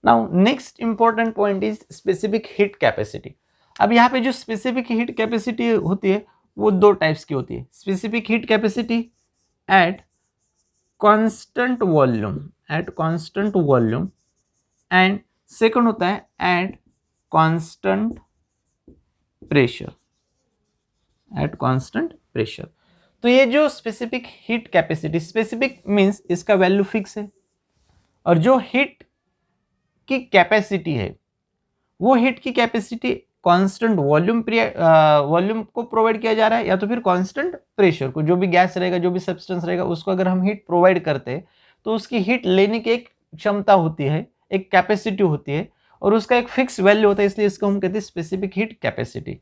Now next important point is specific heat capacity. अब यहाँ पे जो स्पेसिफिक हीट कैपेसिटी होती है वो दो टाइप्स की होती है, specific heat capacity at constant volume and second होता है एट कांस्टेंट प्रेशर। तो ये जो specific heat capacity, specific means इसका वैल्यू फिक्स है, और जो हीट की कैपेसिटी है वो हीट की कैपेसिटी कांस्टेंट वॉल्यूम को प्रोवाइड किया जा रहा है या तो फिर कांस्टेंट प्रेशर को, जो भी गैस रहेगा, जो भी सब्सटेंस रहेगा, उसको अगर हम हीट प्रोवाइड करते हैं तो उसकी हीट लेने की एक क्षमता होती है, एक कैपेसिटी होती है, और उसका एक फिक्स वैल्यू होता है, इसलिए इसको हम कहते हैं स्पेसिफिक हीट कैपेसिटी।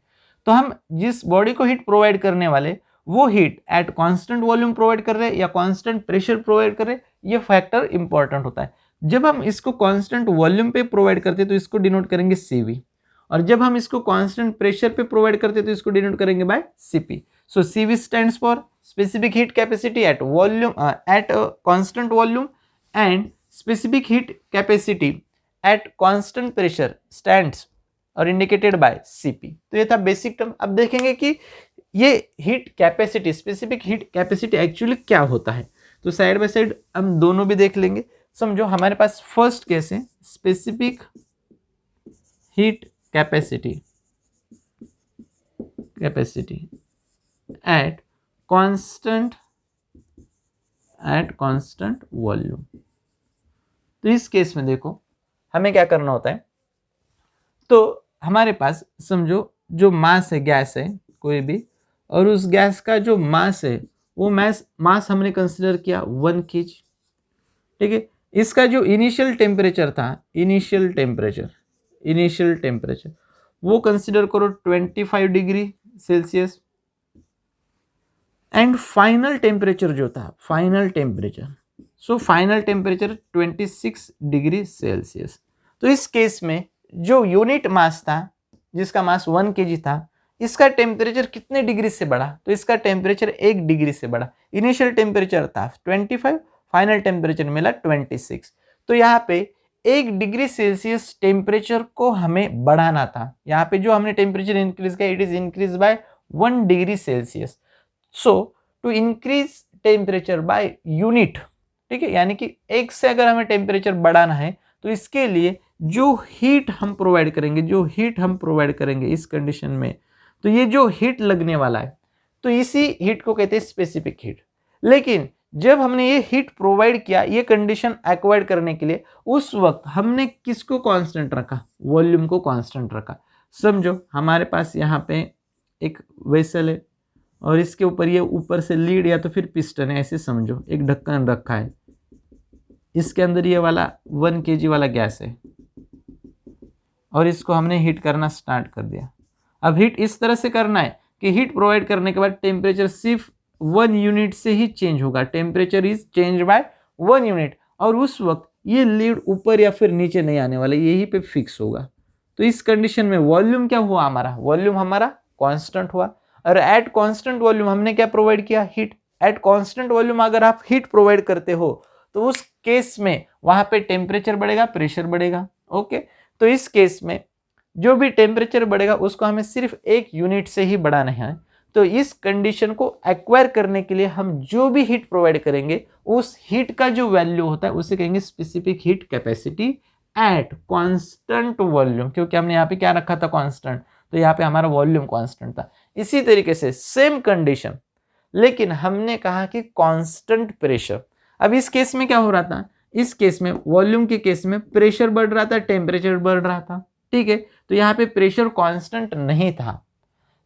तो हम जिस बॉडी को हीट प्रोवाइड करने वाले वो heat at constant volume provide कर रहे हैं या कांस्टेंट प्रेशर प्रोवाइड कर रहे हैं, ये फैक्टर इंपॉर्टेंट होता है। जब हम इसको कांस्टेंट वॉल्यूम पे प्रोवाइड करते हैं तो इसको डिनोट करेंगे CV, और जब हम इसको कांस्टेंट प्रेशर पे प्रोवाइड करते हैं तो इसको डिनोट करेंगे by CP। So CV stands for specific heat capacity at volume at constant volume, and specific heat capacity at constant pressure stands और इंडिकेटेड बाय CP। तो ये था बेसिक टर्म। अब देखेंगे कि ये heat capacity, specific heat capacity actually क्या होता है, तो साइड बाय साइड हम दोनों भी देख लेंगे। समझो हमारे पास फर्स्ट केस है specific heat capacity at constant volume. तो इस केस में देखो हमें क्या करना होता है, तो हमारे पास समझो जो मास है, गैस है कोई भी, और उस गैस का जो मास है वो मास हमने कंसिडर किया 1 kg, ठीक है। इसका जो इनिशियल टेम्परेचर था, इनिशियल टेम्परेचर वो कंसिडर करो 25 degree Celsius, and final temperature जो था, फाइनल टेम्परेचर 26 डिग्री सेल्सियस। तो इस केस में जो यूनिट मास था, जिसका मास 1 kg था, इसका टेम्परेचर कितने डिग्री से बढ़ा, तो इसका टेम्परेचर 1 डिग्री से बढ़ा। इनिशियल टेम्परेचर था 25, फाइनल टेम्परेचर मिला 26। तो यहाँ पे 1 डिग्री सेल्सियस टेम्परेचर को हमें बढ़ाना था। यहाँ पे जो हमने टेम्परेचर इंक्रीज किया, it is increase by 1 degree Celsius. So to increase temperature by unit, ठीक है, यानी कि 1 से अगर हमें टेम्परेचर बढ़ाना है तो इसके लिए जो हीट हम प्रोवाइड करेंगे इस कंडीशन में, तो ये जो हीट लगने वाला है, तो इसी हीट को कहते हैं स्पेसिफिक हीट। लेकिन जब हमने ये हीट प्रोवाइड किया, ये कंडीशन एक्वायर करने के लिए, उस वक्त हमने किसको कांस्टेंट रखा, वॉल्यूम को कांस्टेंट रखा। समझो हमारे पास यहाँ पे एक वेसल है और इसके ऊपर ये ऊपर से लीड या तो फिर पिस्टन है, ऐसे समझो एक ढक्कन रखा है, इसके अंदर ये वाला 1 kg वाला गैस है और इसको हमने हीट करना स्टार्ट कर दिया। अब हीट इस तरह से करना है कि हीट प्रोवाइड करने के बाद टेम्परेचर सिर्फ 1 यूनिट से ही चेंज होगा, temperature is change bye 1 unit, और उस वक्त ये लीड ऊपर या फिर नीचे नहीं आने वाला, यही पे फिक्स होगा। तो इस कंडीशन में वॉल्यूम क्या हुआ, वॉल्यूम हमारा कांस्टेंट हुआ। और एट कांस्टेंट वॉल्यूम हमने क्या प्रोवाइड किया, हीट। एट कांस्टेंट वॉल्यूम अगर आप हीट प्रोवाइड करते हो तो उस केस में वहां पे टेम्परेचर बढ़ेगा, प्रेशर बढ़ेगा। ओके, तो इस केस में जो भी टेम्परेचर बढ़ेगा उसको हमें सिर्फ 1 यूनिट से ही बढ़ाना है। तो इस कंडीशन को एक्वायर करने के लिए हम जो भी हीट प्रोवाइड करेंगे, उस हीट का जो वैल्यू होता है उसे कहेंगे specific heat capacity at constant volume, क्योंकि हमने यहाँ पे क्या रखा था, कांस्टेंट, तो यहाँ पे हमारा वॉल्यूम कांस्टेंट था। इसी तरीके से सेम कंडीशन, लेकिन हमने कहा कि कांस्टेंट प्रेशर। अब इस केस में क्या हो रहा था, इस केस में वॉल्यूम के केस में प्रेशर बढ़ रहा था, टेम्परेचर बढ़ रहा था, ठीक है। तो यहाँ पे प्रेशर कांस्टेंट नहीं था,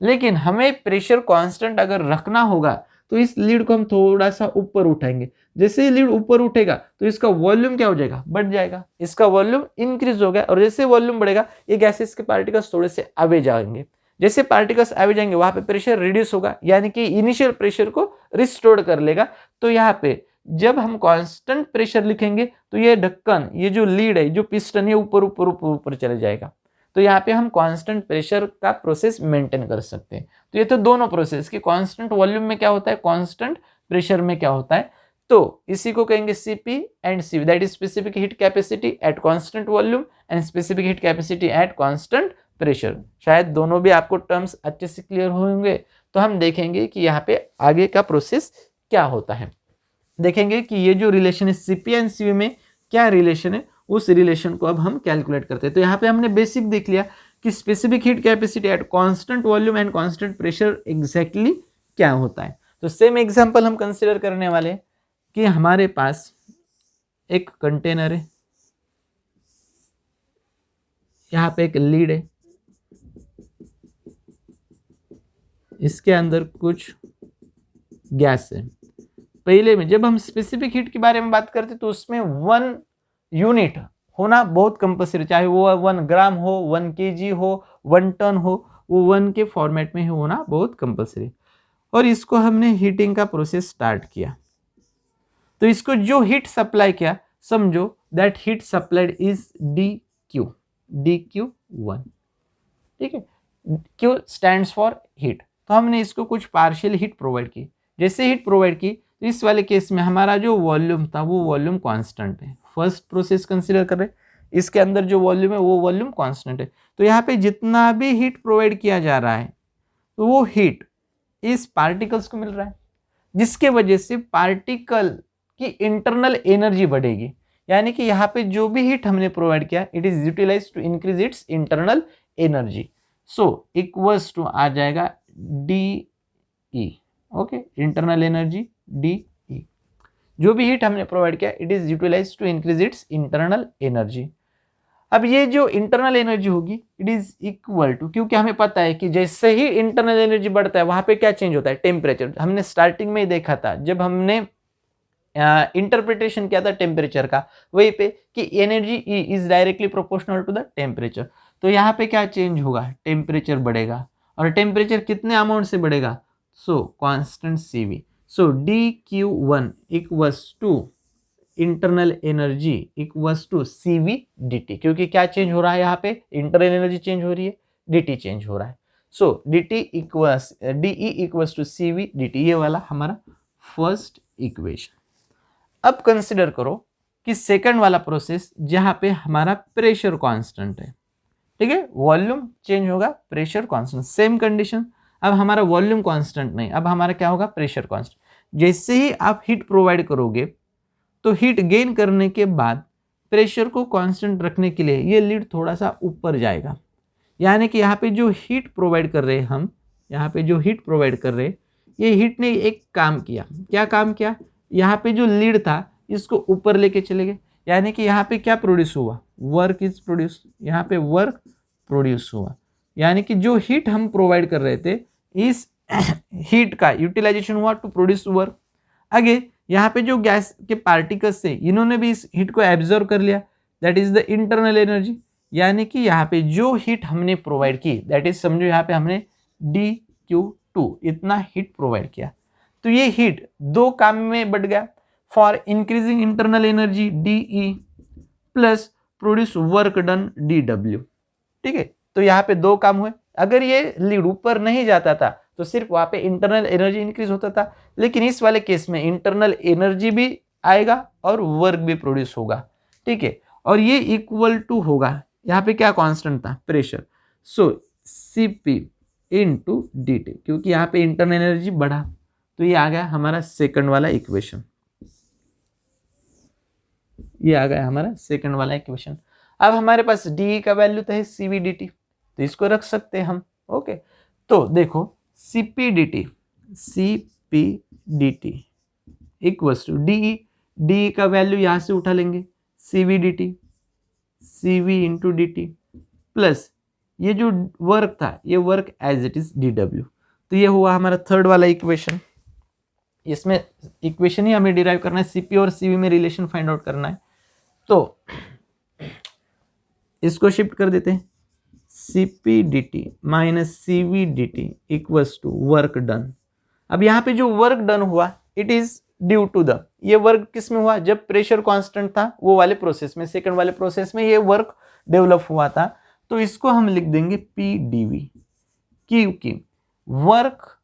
लेकिन हमें प्रेशर कांस्टेंट अगर रखना होगा तो इस लीड को हम थोड़ा सा ऊपर उठाएंगे। जैसे ही लीड ऊपर उठेगा तो इसका वॉल्यूम क्या हो जाएगा, बढ़ जाएगा, इसका वॉल्यूम इंक्रीज हो गया। और जैसे वॉल्यूम बढ़ेगा ये गैसेस के पार्टिकल्स थोड़े से आगे जाएंगे, जैसे पार्टिकल्स आगे जाएंगे वहां पे प्रेशर रिड्यूस होगा, यानी कि इनिशियल प्रेशर को रिस्टोर कर लेगा। तो यहाँ पे जब हम कांस्टेंट प्रेशर लिखेंगे तो ये ढक्कन, ये जो लीड है, जो पिस्टन, ये ऊपर ऊपर ऊपर ऊपर चले जाएगा। तो यहाँ पे हम कांस्टेंट प्रेशर का प्रोसेस मेंटेन कर सकते हैं। तो ये तो दोनों प्रोसेस कि कांस्टेंट वॉल्यूम में क्या होता है, कांस्टेंट प्रेशर में क्या होता है। तो इसी को कहेंगे Cp and Cv, that is specific heat capacity at constant volume and specific heat capacity at constant pressure. शायद दोनों भी आपको टर्म्स अच्छे से क्लियर होंगे। तो हम देखेंगे कि यहाँ पे आगे का प्रोसेस क्या होता है। देखेंगे कि ये जो रिलेशन है Cp एंड Cv में क्या रिलेशन है, उस रिलेशन को अब हम कैलकुलेट करते हैं। तो यहाँ पे हमने बेसिक देख लिया कि specific heat capacity at constant volume and constant pressure exactly क्या होता है। तो सेम एग्जांपल हम कंसीडर करने वाले कि हमारे पास एक कंटेनर है, यहाँ पे एक लीड है, इसके अंदर कुछ गैस है। पहले में जब हम स्पेसिफिक हीट के बारे में बात करते तो उसमें 1 यूनिट होना बहुत कंपल्सरी, चाहे वो 1 ग्राम हो, 1 kg हो, 1 टन हो, वो 1 के फॉर्मेट में ही होना बहुत कंपल्सरी। और इसको हमने हीटिंग का प्रोसेस स्टार्ट किया, तो इसको जो हीट सप्लाई किया, समझो that heat supplied is dq1, ठीक है। Q stands for heat. तो हमने इसको कुछ पार्शियल हीट प्रोवाइड की। जैसे हीट प्रोवाइड की तो इस वाले केस में हमारा जो वॉल्यूम था वो वॉल्यूम कांस्टेंट है। फर्स्ट प्रोसेस कंसीडर कर रहे, इसके अंदर जो वॉल्यूम है वो वॉल्यूम कांस्टेंट है। तो यहाँ पे जितना भी हीट प्रोवाइड किया जा रहा है तो वो हीट इस पार्टिकल्स को मिल रहा है, जिसके वजह से पार्टिकल की इंटरनल एनर्जी बढ़ेगी। यानी कि यहाँ पे जो भी हीट हमने प्रोवाइड किया it is utilise to increase its internal energy. So equals to आ जाएगा DE, okay, internal energy DE। जो भी हीट हमने प्रोवाइड किया it is utilise to increase its internal energy. अब ये जो इंटरनल एनर्जी होगी इट इज इक्वल टू, क्योंकि हमें पता है कि जैसे ही इंटरनल एनर्जी बढ़ता है वहां पे क्या चेंज होता है, टेम्परेचर। हमने स्टार्टिंग में ही देखा था जब हमने इंटरप्रिटेशन किया था टेम्परेचर का, वहीं पे कि energy E is directly proportional to the temperature. तो यहाँ पे क्या चेंज होगा, टेम्परेचर बढ़ेगा। और टेम्परेचर कितने अमाउंट से बढ़ेगा, so constant Cv। So dq1 equals to internal energy equals to Cv dt, क्योंकि क्या चेंज हो रहा है यहाँ पे, इंटरनल एनर्जी चेंज हो रही है, dt चेंज हो रहा है। So dt equals DE equals to Cv dt, ये वाला हमारा फर्स्ट इक्वेशन। अब कंसिडर करो कि सेकंड वाला प्रोसेस जहां पे हमारा प्रेशर कांस्टेंट है, ठीक है, वॉल्यूम चेंज होगा, प्रेशर कांस्टेंट, सेम कंडीशन। अब हमारा वॉल्यूम कांस्टेंट नहीं, अब हमारा क्या होगा, प्रेशर कांस्टेंट। जैसे ही आप हीट प्रोवाइड करोगे तो हीट गेन करने के बाद प्रेशर को कांस्टेंट रखने के लिए ये लीड थोड़ा सा ऊपर जाएगा। यानी कि यहाँ पे जो हीट प्रोवाइड कर रहे हैं हम, यहाँ पे जो हीट प्रोवाइड कर रहे हैं, ये हीट ने एक काम किया। क्या काम किया, यहाँ पे जो लीड था इसको ऊपर लेके चले गए। यानी कि यहाँ पे क्या प्रोड्यूस हुआ, वर्क इज प्रोड्यूस, यहाँ पे वर्क प्रोड्यूस हुआ। यानी कि जो हीट हम प्रोवाइड कर रहे थे इस हीट का यूटिलाइजेशन हुआ टू प्रोड्यूस वर्क। आगे यहाँ पे जो गैस के पार्टिकल्स थे इन्होंने भी इस हीट को एब्जॉर्व कर लिया, that is the internal energy. यानी कि यहाँ पे जो हीट हमने प्रोवाइड की, दैट इज समझो यहाँ पे हमने dQ2 इतना हीट प्रोवाइड किया। तो ये हीट दो काम में बढ़ गया, for increasing internal energy DE plus produce work done DW, ठीक है। तो यहाँ पे दो काम हुए। अगर ये लीड ऊपर नहीं जाता था तो सिर्फ वहां पे इंटरनल एनर्जी इंक्रीज होता था, लेकिन इस वाले केस में इंटरनल एनर्जी भी आएगा और वर्क भी प्रोड्यूस होगा, ठीक है। और ये इक्वल टू होगा, यहाँ पे क्या कांस्टेंट था, प्रेशर। सो Cp इंटू dt, क्योंकि यहाँ पे इंटरनल एनर्जी बढ़ा। तो ये आ गया हमारा सेकंड वाला इक्वेशन, ये आ गया हमारा सेकंड वाला इक्वेशन। अब हमारे पास DE का वैल्यू तो है Cv dt, तो इसको रख सकते हैं हम, ओके। तो देखो Cp dt equals to DE का वैल्यू यहाँ से उठा लेंगे, Cv इंटू dt प्लस ये जो वर्क था ये work as it is DW। तो ये हुआ हमारा थर्ड वाला इक्वेशन। इसमें इक्वेशन ही हमें डिराइव करना है, Cp और Cv में रिलेशन फाइंड आउट करना है। तो इसको शिफ्ट कर देते हैं, Cp dt minus Cv dt equals to work done. अब यहाँ पे जो वर्क डन हुआ it is due to the, ये वर्क किस में हुआ, जब प्रेशर कांस्टेंट था वो वाले प्रोसेस में, सेकंड वाले प्रोसेस में ये वर्क डेवलप हुआ था। तो इसको हम लिख देंगे Pdv, क्योंकि वर्क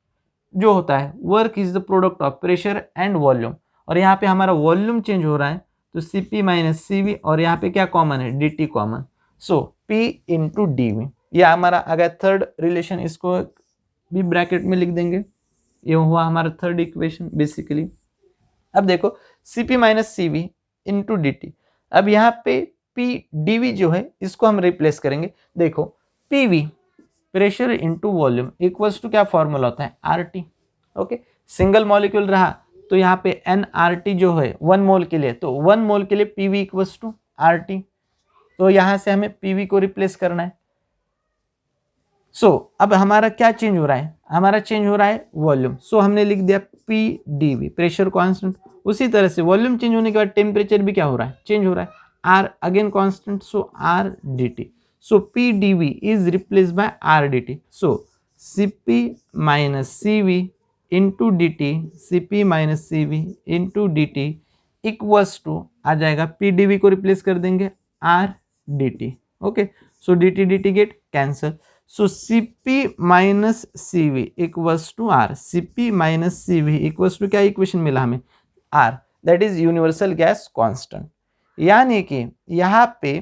जो होता है, work is the product of pressure and volume, और यहाँ पे हमारा वॉल्यूम चेंज हो रहा है, तो Cp माइनस Cv, और यहाँ पे क्या कॉमन है, dt कॉमन, सो P इंटू dV। ये हमारा आ गया थर्ड रिलेशन, इसको भी ब्रैकेट में लिख देंगे, ये हुआ हमारा थर्ड इक्वेशन बेसिकली। अब देखो Cp minus Cv into dt, अब यहाँ पे P dV जो है इसको हम रिप्लेस करेंगे। देखो PV pressure into volume equals to क्या फॉर्मूला होता है, RT। ओके, सिंगल मॉलिक्यूल रहा तो यहाँ पे nRT जो है 1 मोल के लिए, तो 1 मोल के लिए PV इक्वल्स टू RT, तो यहाँ से हमें PV को रिप्लेस करना है। सो अब हमारा क्या चेंज हो रहा है, हमारा चेंज हो रहा है वॉल्यूम, सो हमने लिख दिया P dV, प्रेशर कांस्टेंट। उसी तरह से वॉल्यूम चेंज होने के बाद टेम्परेचर भी क्या हो रहा है, चेंज हो रहा है, R again constant, so R dt, so P dV is replaced by R dt, so Cp minus Cv into dt, Cp minus Cv into dt equals to आ जाएगा, P dV को रिप्लेस कर देंगे R dt। Okay, so dt dt get cancel, so Cp minus Cv equals to R, Cp minus Cv equals to क्या equation मिला हमें, R, that is universal gas constant. यानी कि यहाँ पे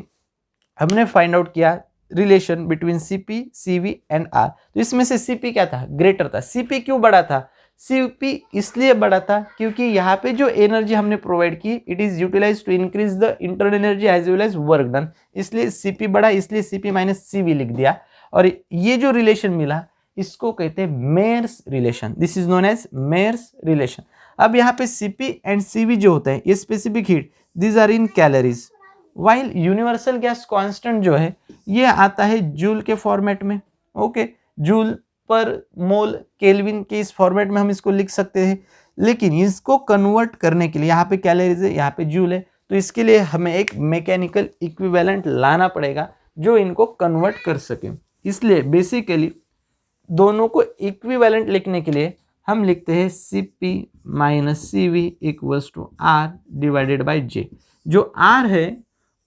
हमने फाइंड आउट किया relation between Cp, Cv and R। तो इसमें से Cp क्या था, ग्रेटर था। Cp क्यों बड़ा था, Cp इसलिए बड़ा था क्योंकि यहाँ पे जो एनर्जी हमने प्रोवाइड की, it is utilise to increase the internal energy as well as work done, इसलिए Cp बड़ा, इसलिए Cp माइनस Cv लिख दिया। और ये जो रिलेशन मिला इसको कहते हैं Mayer's relation, this is known as Mayer's relation. अब यहाँ पे Cp एंड Cv जो होता है, ये specific heat, this are in calories, while universal gas constant जो है ये आता है जूल के फॉर्मेट में। ओके, जूल पर मोल केल्विन के इस फॉर्मेट में हम इसको लिख सकते हैं, लेकिन इसको कन्वर्ट करने के लिए यहाँ पे कैलोरीज है, यहाँ पे जूल है, तो इसके लिए हमें एक मैकेनिकल इक्विवेलेंट लाना पड़ेगा जो इनको कन्वर्ट कर सके। इसलिए बेसिकली दोनों को इक्विवेलेंट लिखने के लिए हम लिखते हैं Cp minus Cv equals to R divided by J। जो R है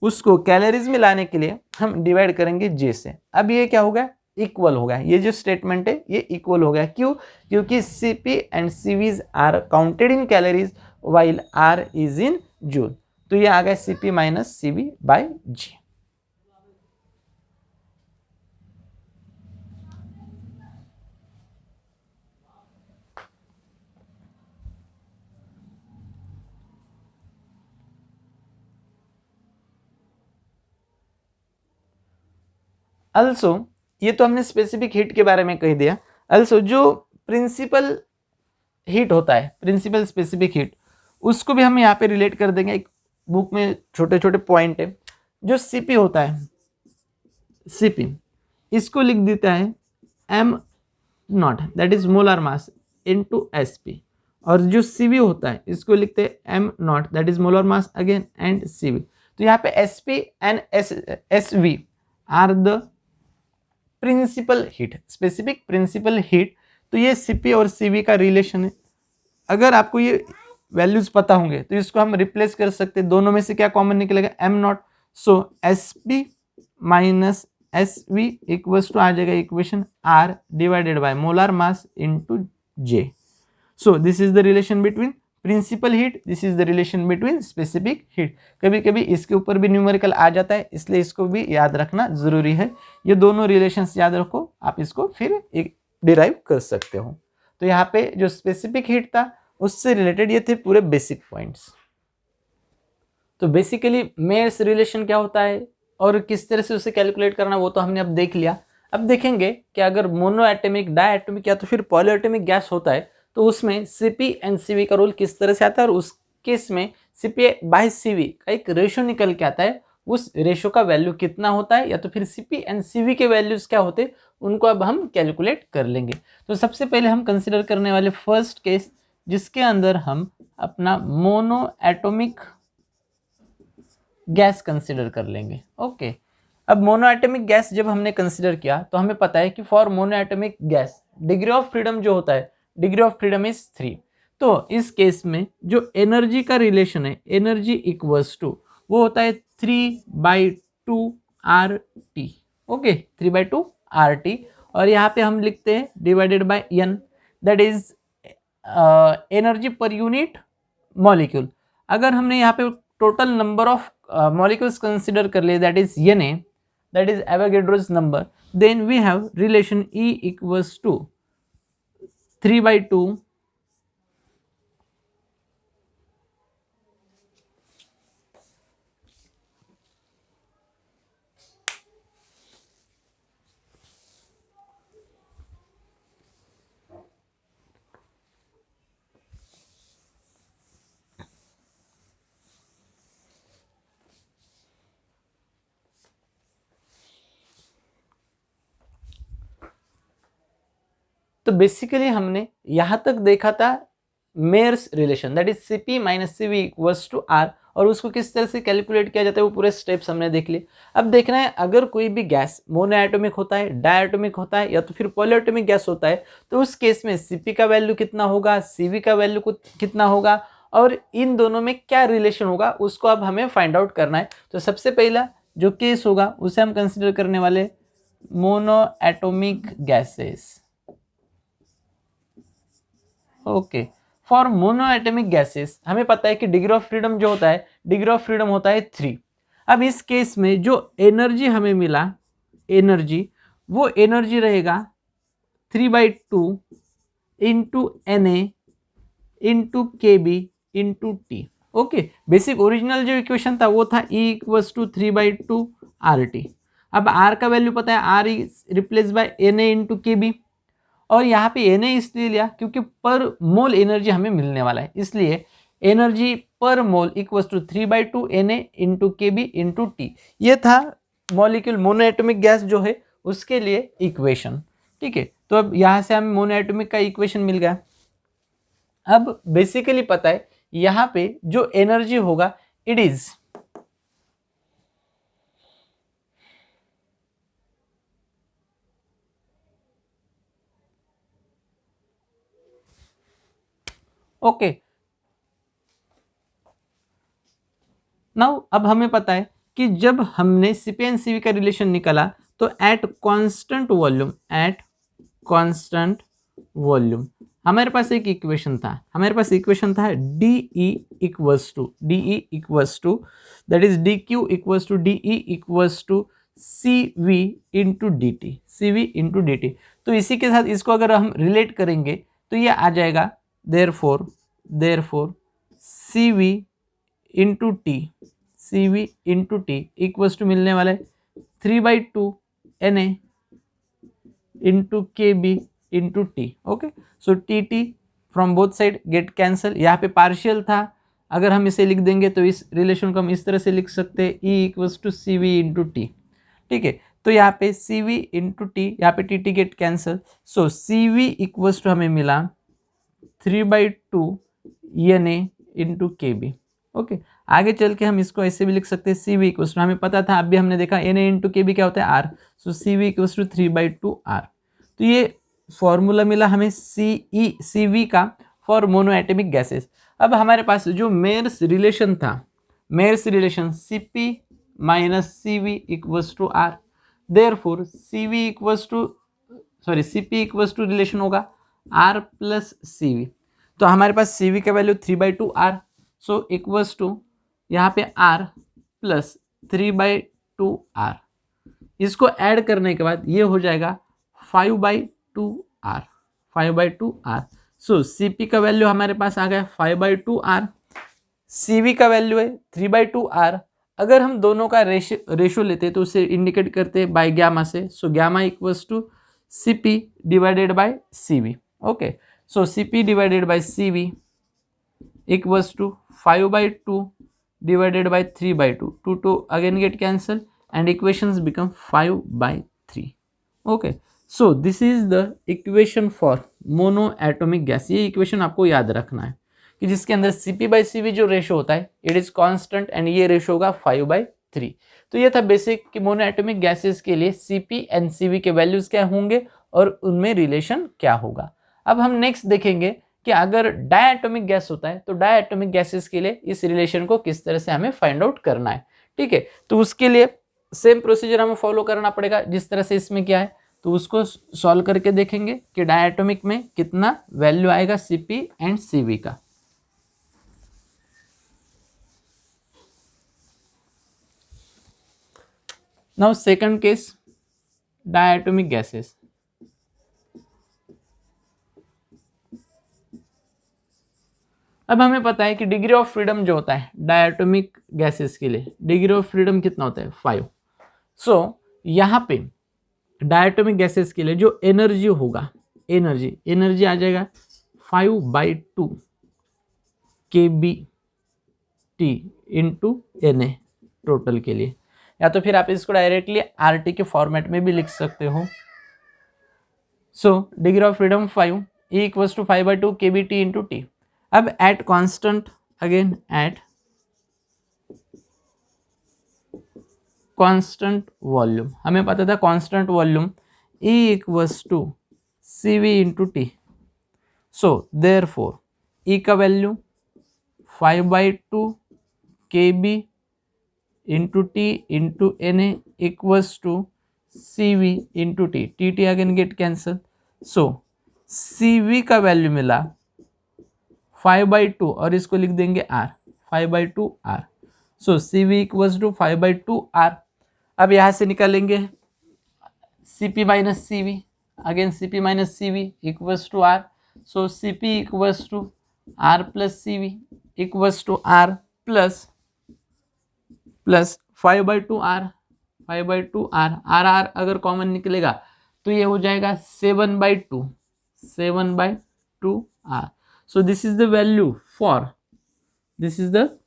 उसको कैलोरीज में लाने के लिए हम डिवाइड करेंगे J से। अब ये क्या होगा, इक्वल हो गया, ये जो स्टेटमेंट है ये इक्वल हो गया। क्यों, क्योंकि Cp and Cvs are counted in calories while R is in joule, तो ये आ गया Cp minus Cv by J। Also ये तो हमने स्पेसिफिक हीट के बारे में कह दिया। अल्सो जो प्रिंसिपल हीट होता है, प्रिंसिपल स्पेसिफिक हीट, उसको भी हम यहाँ पे रिलेट कर देंगे। एक बुक में छोटे छोटे पॉइंट है। जो Cp होता है, Cp इसको लिख देता है m not, that is molar mass into Sp, और जो Cv होता है इसको लिखते हैं m not, that is molar mass again and Cv। तो यहाँ पे Sp and Sv are the principal heat, specific principal heat. तो ये Cp और Cv का रिलेशन है। अगर आपको ये वैल्यूज पता होंगे तो इसको हम रिप्लेस कर सकते हैं, दोनों में से क्या कॉमन निकलेगा, m not, so Sp minus Sv equals to आ जाएगा equation R divided by molar mass into J। So this is the relation between principal heat, this is the relation between specific heat. कभी कभी इसके ऊपर भी numerical आ जाता है, इसलिए इसको भी याद रखना जरूरी है। ये दोनों रिलेशंस याद रखो, आप इसको फिर एक डिराइव कर सकते हो। तो यहाँ पे जो स्पेसिफिक हीट था उससे रिलेटेड ये थे पूरे बेसिक पॉइंट्स। तो बेसिकली मेयर्स रिलेशन क्या होता है और किस तरह से उसे कैलकुलेट करना वो तो हमने अब देख लिया। अब देखेंगे कि अगर मोनो एटॉमिक, डायटॉमिक या तो फिर पॉलीएटॉमिक गैस होता है तो उसमें Cp एंड Cv का रोल किस तरह से आता है, और उस केस में Cp बाय Cv का एक रेशो निकल के आता है, उस रेशो का वैल्यू कितना होता है या तो फिर Cp एंड Cv के वैल्यूज क्या होते हैं उनको अब हम कैलकुलेट कर लेंगे। तो सबसे पहले हम कंसिडर करने वाले फर्स्ट केस जिसके अंदर हम अपना मोनो एटॉमिक गैस कंसिडर कर लेंगे। ओके, अब मोनो एटॉमिक गैस जब हमने कंसिडर किया तो हमें पता है कि for mono atomic gas degree of freedom जो होता है, डिग्री ऑफ फ्रीडम इज 3। तो इस केस में जो एनर्जी का रिलेशन है, एनर्जी इक्वल्स टू वो होता है 3/2 RT। ओके, 3/2 RT, और यहाँ पे हम लिखते हैं divided by N, that is energy per unit molecule, अगर हमने यहाँ पे total number of molecules consider कर लिए, that is Na, that is Avogadro's number, then we have relation E equals to 3/2 तो बेसिकली हमने यहां तक देखा था Mayer's relation, that is Cp minus Cv equals to R, और उसको किस तरह से कैलकुलेट किया जाता है वो पूरे स्टेप्स हमने देख लिए। अब देखना है अगर कोई भी गैस मोनोएटॉमिक होता है, डायटोमिक होता है, या तो फिर पॉलीएटॉमिक गैस होता है, तो उस केस में Cp का वैल्यू कितना होगा, Cv का वैल्यू कितना होगा, और इन दोनों में क्या रिलेशन होगा उसको अब हमें फाइंड आउट करना है। तो सबसे पहला जो केस होगा उसे हम कंसिडर करने वाले monoatomic gases. Okay, for monoatomic gases हमें पता है कि डिग्री ऑफ फ्रीडम जो होता है, डिग्री ऑफ फ्रीडम होता है 3। अब इस केस में जो एनर्जी हमें मिला, एनर्जी, वो एनर्जी रहेगा 3/2 into Na into Kb into T. Okay, basic original जो इक्वेशन था वो था E इक्वल्स टू 3/2 RT। अब R का वैल्यू पता है, R is replace by Na into Kb, और यहाँ पे Na इसलिए लिया क्योंकि पर मोल एनर्जी हमें मिलने वाला है, इसलिए energy per mole equals to 3/2 Na into Kb into T. ये था मॉलिक्यूल मोनोएटॉमिक गैस जो है उसके लिए इक्वेशन। ठीक है, तो अब यहाँ से हमें मोनोएटॉमिक का इक्वेशन मिल गया। अब बेसिकली पता है यहाँ पे जो एनर्जी होगा इट इज ओके। नाउ अब हमें पता है कि जब हमने Cp एंड Cv का रिलेशन निकाला तो एट कांस्टेंट वॉल्यूम हमारे पास एक इक्वेशन था, DE equals to that is dQ equals to DE equals to CV into dt। तो इसी के साथ इसको अगर हम रिलेट करेंगे तो ये आ जाएगा therefore CV into T equals to मिलने वाला है 3/2 Na into Kb into T. Okay, so T from both side get cancel. यहाँ पे पार्शियल था, अगर हम इसे लिख देंगे तो इस रिलेशन को हम इस तरह से लिख सकते हैं E equals to CV into T. ठीक है, तो यहाँ पे CV इंटू टी, यहाँ पे T get cancel, so CV equals to हमें मिला 3/2 Na इंटू Kb। ओके, आगे चल के हम इसको ऐसे भी लिख सकते हैं CV इक्वल्स टू, हमें पता था अभी हमने देखा Na इंटू Kb क्या होता है R, so CV equals to 3/2 R। तो ये फॉर्मूला मिला हमें CV का फॉर मोनोएटॉमिक गैसेस। अब हमारे पास जो मेयर्स रिलेशन था, Cp minus CV equals to R, therefore Cp equals to relation होगा R प्लस CV। तो हमारे पास CV का value 3/2 R, so equals to यहाँ पे R प्लस 3/2 R। इसको ऐड करने के बाद ये हो जाएगा 5/2 R। सो Cp का वैल्यू हमारे पास आ गया 5/2 R, CV का वैल्यू है 3/2 R। अगर हम दोनों का रेशो लेते तो उसे इंडिकेट करते हैं बाय गैमा से, so gamma equals to Cp divided by CV। Okay, so Cp divided by CV equals to 5/2 divided by 3/2, 2 again get cancel and equations become 5/3. Okay, so this is the equation for monoatomic gas। ये equation आपको याद रखना है कि जिसके अंदर Cp/Cv जो ratio होता है इट इज कांस्टेंट एंड ये रेशो होगा 5/3। तो ये था बेसिक कि मोनोएटॉमिक गैसेस के लिए Cp एंड Cv के वैल्यूज क्या होंगे और उनमें रिलेशन क्या होगा। अब हम नेक्स्ट देखेंगे कि अगर डायटोमिक गैस होता है तो डायटोमिक गैसेस के लिए इस रिलेशन को किस तरह से हमें फाइंड आउट करना है। ठीक है, तो उसके लिए सेम प्रोसीजर हमें फॉलो करना पड़ेगा जिस तरह से इसमें किया है, तो उसको सॉल्व करके देखेंगे कि डायटोमिक में कितना वैल्यू आएगा Cp एंड Cv का। Now second case, diatomic gases. अब हमें पता है कि डिग्री ऑफ फ्रीडम जो होता है डायटोमिक गैसेस के लिए, डिग्री ऑफ फ्रीडम कितना होता है 5। सो यहाँ पे डायटोमिक गैसेस के लिए जो एनर्जी होगा, एनर्जी आ जाएगा 5/2 kBT इंटू Na टोटल के लिए, या तो फिर आप इसको डायरेक्टली RT के फॉर्मेट में भी लिख सकते हो। So degree of freedom 5, E equals to 5/2 kBT into T। अब at constant, again at constant volume, हमें पता था constant volume E equals to CV into T. So therefore E का value 5/2 kB into T into Na equals to CV into T, T again get cancel. So CV का value मिला 5/2 और इसको लिख देंगे R, 5/2 R। So CV equals to 5/2 R। अब यहाँ से निकालेंगे Cp minus CV, again Cp minus CV equals to R। So Cp equals to R plus CV equals to R plus 5/2 R, 5/2 R, R अगर common निकलेगा तो ये हो जाएगा 7/2 R। So this is the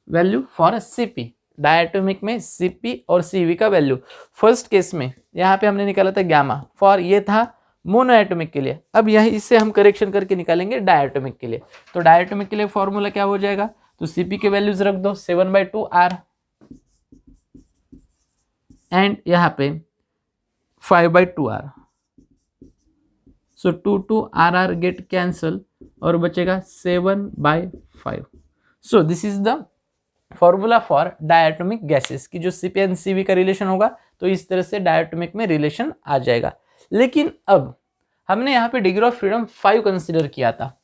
value for Cp। Diatomic में Cp और Cv का value first case में यहाँ पे हमने निकाला था गामा, फॉर ये था मोनोएटोमिक के लिए। अब यही इससे हम करेक्शन करके निकालेंगे डायटोमिक के लिए। तो डायटोमिक के लिए फॉर्मूला क्या हो जाएगा, तो Cp के वैल्यूज रख दो 7/2 R एंड यहाँ पे 5/2 R। सो 2 R गेट कैंसल और बचेगा 7/5। सो this is the formula for diatomic gases की जो Cp एंड Cv का रिलेशन होगा, तो इस तरह से डायटोमिक में रिलेशन आ जाएगा। लेकिन अब हमने यहाँ पे डिग्री ऑफ फ्रीडम 5 कंसिडर किया था।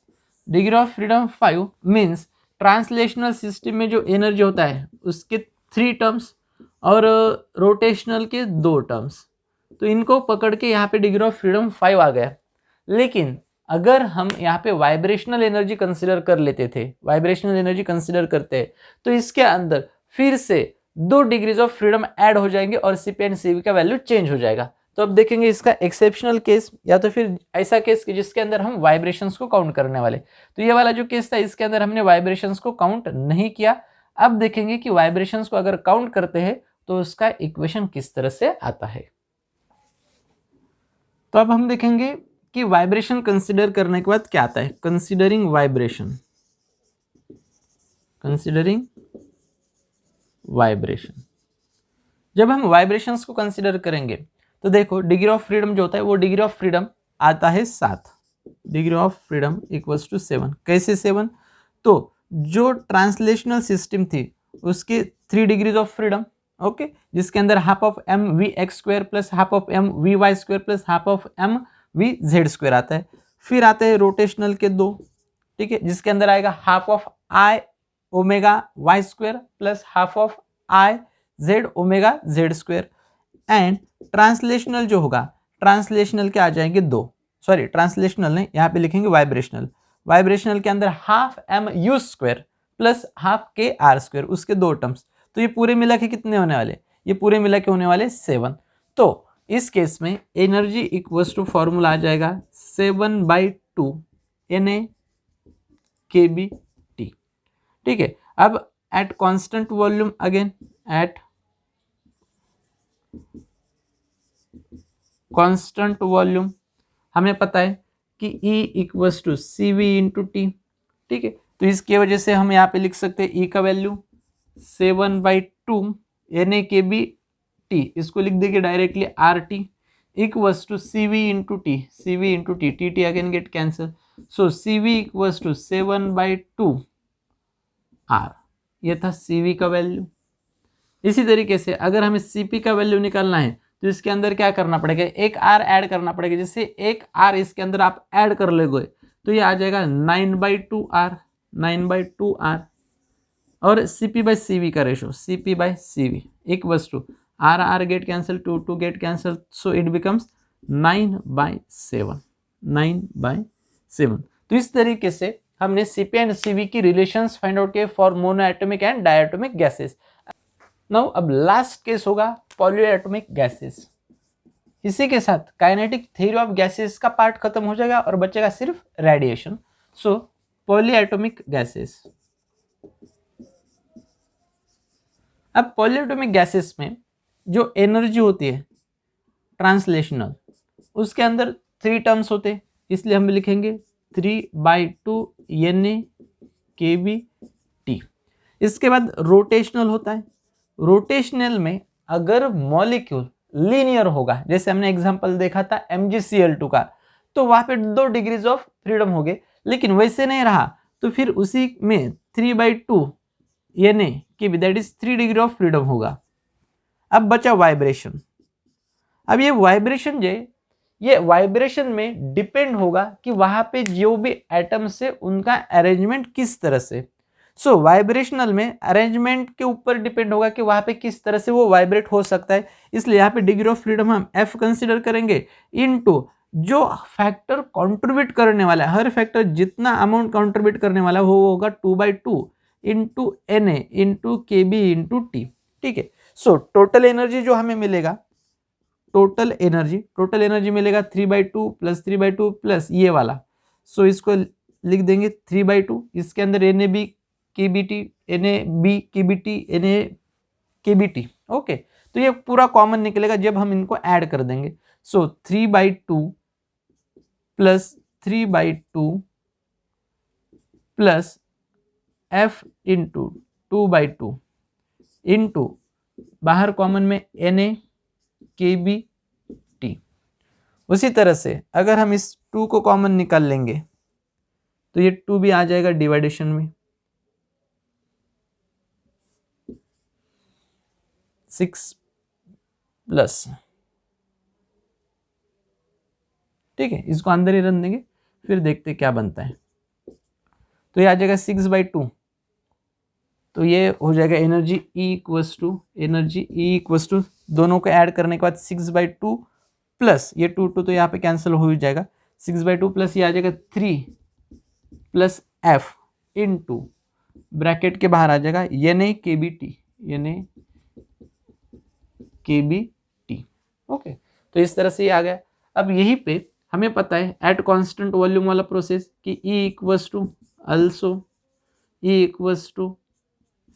Degree of freedom 5 means translational system में जो एनर्जी होता है उसके 3 टर्म्स और रोटेशनल के 2 टर्म्स, तो इनको पकड़ के यहाँ पे डिग्री ऑफ फ्रीडम 5 आ गया। लेकिन अगर हम यहाँ पे वाइब्रेशनल एनर्जी कंसिडर कर लेते थे, वाइब्रेशनल एनर्जी कंसिडर करते हैं, तो इसके अंदर फिर से 2 डिग्रीज ऑफ फ्रीडम ऐड हो जाएंगे और Cp एंड Cv का वैल्यू चेंज हो जाएगा। तो अब देखेंगे इसका एक्सेप्शनल केस या तो फिर ऐसा केस जिसके अंदर हम वाइब्रेशंस को काउंट करने वाले। तो ये वाला जो केस था इसके अंदर हमने वाइब्रेशंस को काउंट नहीं किया। अब देखेंगे कि वाइब्रेशंस को अगर काउंट करते हैं तो उसका इक्वेशन किस तरह से आता है। तो अब हम देखेंगे कि वाइब्रेशन कंसिडर करने के बाद क्या आता है। कंसिडरिंग वाइब्रेशन, जब हम वाइब्रेशंस को कंसिडर करेंगे तो देखो डिग्री ऑफ फ्रीडम जो होता है वो डिग्री ऑफ फ्रीडम आता है 7, degree of freedom equals to 7। कैसे 7, तो जो ट्रांसलेशनल सिस्टम थी उसके 3 डिग्रीज ऑफ फ्रीडम, ओके, जिसके अंदर half of mv(x²) plus half of mvy² plus half of mvz² आता है। फिर आते हैं रोटेशनल के 2, ठीक है, जिसके अंदर आएगा half of i(ω)y² plus half of i(z)ω)z²। And translational जो होगा, ट्रांसलेशनल के आ जाएंगे 2, सॉरी ट्रांसलेशनल नहीं, यहाँ पे लिखेंगे वाइब्रेशनल। वाइब्रेशनल के अंदर half mu² plus half kr², उसके 2 टर्म्स। तो ये पूरे मिला के कितने होने वाले, ये पूरे मिला के होने वाले 7। तो इस केस में एनर्जी इक्वल्स टू फॉर्मूला आ जाएगा 7/2 Na kBT, ठीक है। अब at constant volume, again at constant volume हमें पता है कि E equals to CV into T, ठीक है। तो इसकी वजह से हम यहाँ पे लिख सकते हैं E का वैल्यू 7/2 Na kBT, इसको लिख देंगे directly RT equals to CV into T, T again get cancel. So CV equals to 7/2 R, ये था CV का वैल्यू। इसी तरीके से अगर हमें Cp का वैल्यू निकालना है तो इसके अंदर क्या करना पड़ेगा, एक R ऐड करना पड़ेगा। जैसे एक R इसके अंदर आप ऐड कर लोगे तो ये आ जाएगा 9/2 R और Cp/Cv का ratio, Cp/Cv equals to R get cancel, 2 get cancel, so it becomes 9/7, 9/7। तो इस तरीके से हमने Cp एंड Cv की रिलेशंस फाइंड आउट किए for monoatomic and diatomic gases. Now अब लास्ट केस होगा पॉलीएटॉमिक गैसेस। इसी के साथ काइनेटिक थ्योरी ऑफ गैसेस का पार्ट खत्म हो जाएगा और बचेगा सिर्फ रेडिएशन। सो पॉलीएटॉमिक गैसेस। अब पॉलीएटॉमिक गैसेस में जो एनर्जी होती है ट्रांसलेशनल, उसके अंदर 3 टर्म्स होते हैं, इसलिए हम लिखेंगे 3/2 Na kBT। इसके बाद रोटेशनल होता है। रोटेशनल में अगर मॉलिक्यूल लीनियर होगा, जैसे हमने एग्जांपल देखा था MgCl2 का, तो वहां पे 2 डिग्रीज ऑफ फ्रीडम हो गए, लेकिन वैसे नहीं रहा तो फिर उसी में 3/2 Na kB that is 3 degree of freedom होगा। अब बचा वाइब्रेशन। अब ये वाइब्रेशन ये वाइब्रेशन में डिपेंड होगा कि वहां पे जो भी एटम्स है उनका अरेंजमेंट किस तरह से। सो वाइब्रेशनल में अरेंजमेंट के ऊपर डिपेंड होगा कि वहां पे किस तरह से वो वाइब्रेट हो सकता है, इसलिए यहाँ पे डिग्री ऑफ फ्रीडम हम F कंसिडर करेंगे इनटू जो फैक्टर कंट्रीब्यूट करने वाला है, हर फैक्टर जितना अमाउंट कंट्रीब्यूट करने वाला है वो होगा 2/2 into Na into KB into T। ठीक है, सो टोटल एनर्जी जो हमें मिलेगा, टोटल एनर्जी मिलेगा 3/2 प्लस 3/2 प्लस ये वाला, सो इसको लिख देंगे 3/2, इसके अंदर NAB KBT NA ओके। तो ये पूरा कॉमन निकलेगा जब हम इनको ऐड कर देंगे। सो 3/2 plus 3/2 plus F into 2/2 into बाहर कॉमन में Na kBT। उसी तरह से अगर हम इस 2 को कॉमन निकाल लेंगे तो ये 2 भी आ जाएगा डिवाइडेशन में, 6 प्लस, ठीक है, इसको अंदर ही रन देंगे फिर देखते क्या बनता है। तो ये आ जाएगा 6/2, तो ये हो जाएगा एनर्जी E इक्वस टू दोनों को ऐड करने के बाद 6/2 प्लस ये 2 तो यहाँ पे कैंसिल हो ही जाएगा, 6/2 प्लस ये आ जाएगा 3 प्लस F इंटू ब्रैकेट के बाहर आ जाएगा Na kBT। ओके, तो इस तरह से ये आ गया। अब यहीं पे हमें पता है एट कांस्टेंट वॉल्यूम वाला प्रोसेस कि E equals to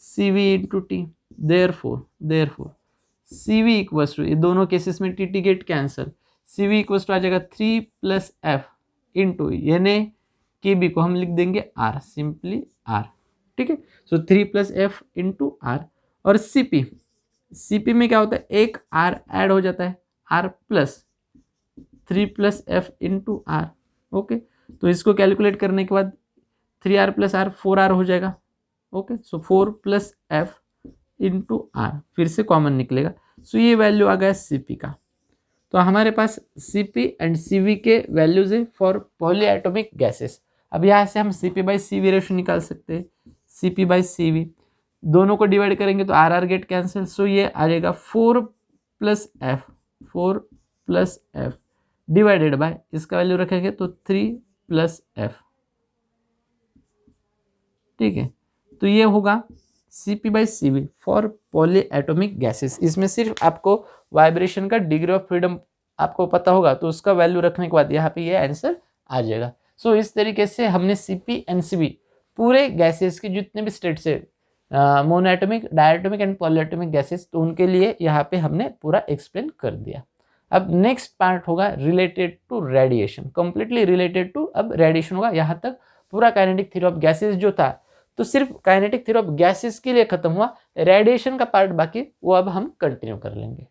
CV into T, therefore CV equals to, ये दोनों केसेस में TT get cancel, CV equals to आ जाएगा 3 plus F into Na kB को हम लिख देंगे R, सिंपली R। ठीक है, सो 3 प्लस F इंटू R। और CP में क्या होता है, एक R ऐड हो जाता है, R plus 3 plus F into R। Okay, तो इसको कैलकुलेट करने के बाद 3R प्लस R 4R हो जाएगा। ओके, सो 4 प्लस F इंटू R फिर से कॉमन निकलेगा, सो ये वैल्यू आ गया CP का। तो हमारे पास CP एंड CV के वैल्यूज है फॉर पॉलीएटॉमिक गैसेस। अब यहाँ से हम CP/CV रेशो निकाल सकते हैं। CP/CV दोनों को डिवाइड करेंगे तो RR गेट कैंसिल, सो ये आ जाएगा 4 प्लस F डिवाइडेड बाय इसका वैल्यू रखेंगे तो 3 प्लस F। ठीक है, तो ये होगा CP/CV फॉर पॉलीएटॉमिक गैसेस। इसमें सिर्फ आपको वाइब्रेशन का डिग्री ऑफ फ्रीडम आपको पता होगा तो उसका वैल्यू रखने के बाद यहाँ पे ये आंसर आ जाएगा। सो इस तरीके से हमने CP एंड CV पूरे गैसेस के जितने भी स्टेट्स है, monoatomic, diatomic and polyatomic gases, तो उनके लिए यहाँ पे हमने पूरा एक्सप्लेन कर दिया। अब नेक्स्ट पार्ट होगा related to radiation, completely related to अब रेडिएशन होगा। यहाँ तक पूरा काइनेटिक थ्योरी ऑफ गैसेस जो था तो सिर्फ काइनेटिक थ्योरी ऑफ गैसेस के लिए खत्म हुआ, रेडिएशन का पार्ट बाकी वो अब हम कंटिन्यू कर लेंगे।